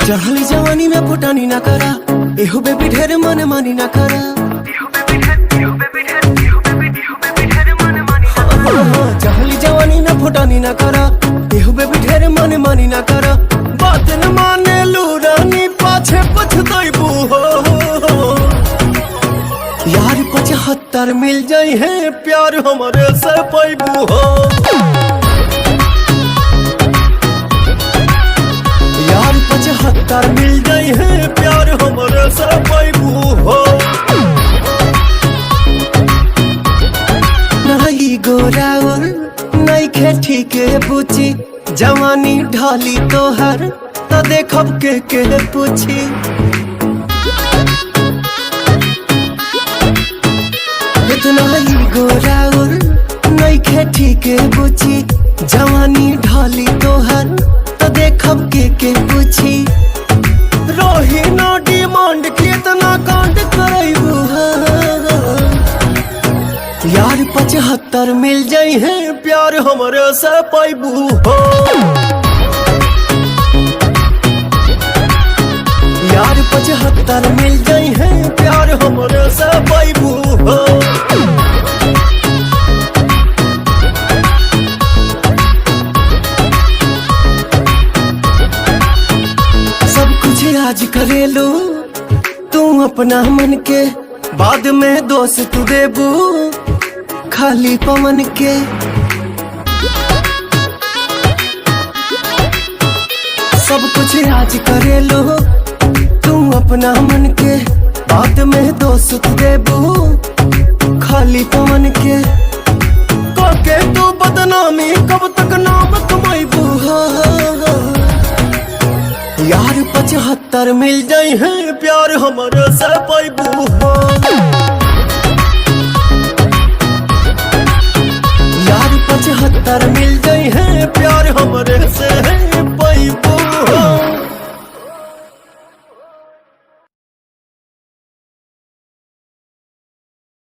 चढ़ली जवानी में फुटानी ना करा, एहो बेबी ढेर मन मानी ना करा। चढ़ली जवानी में फुटानी ना करा, एहो बेबी ढेर मन मानी ना करा। बात न माने लूरानी पाछे पछताइबू हो। यार 75 मिल जाई है प्यार हमारे से पाइबू हो। यार 75 मिल जाई है प्यार हमारे से पाइबू हो। नहीं गोरावर नहीं खेती के पूछी, जवानी ढाली तोहर तो देखब के पूछी। इतना ही गोरावर नहीं खेती के पूछी, जवानी ढाली तोहर तो देखब के पूछी। रोही ना डिमांड कितना कांड करैबू। यार 75 मिल जाई है प्यार हमारे से पाइबू हो। यार 75 मिल जाई है प्यार हमारे से पाइबू हो। सब कुछ आज करेलू तू अपना मन के, बाद में दोस्त तू देबू खाली पवन के। सब कुछ आज करेलो तू अपना मन के, बाद में दोस्त देबू खाली पवन के। के तू बदनामी कब तक नाम कमाइबू। यार 75 मिल जाई है प्यार हमारे से पाइबू हो। यार 75 मिल जाई है प्यार हमारे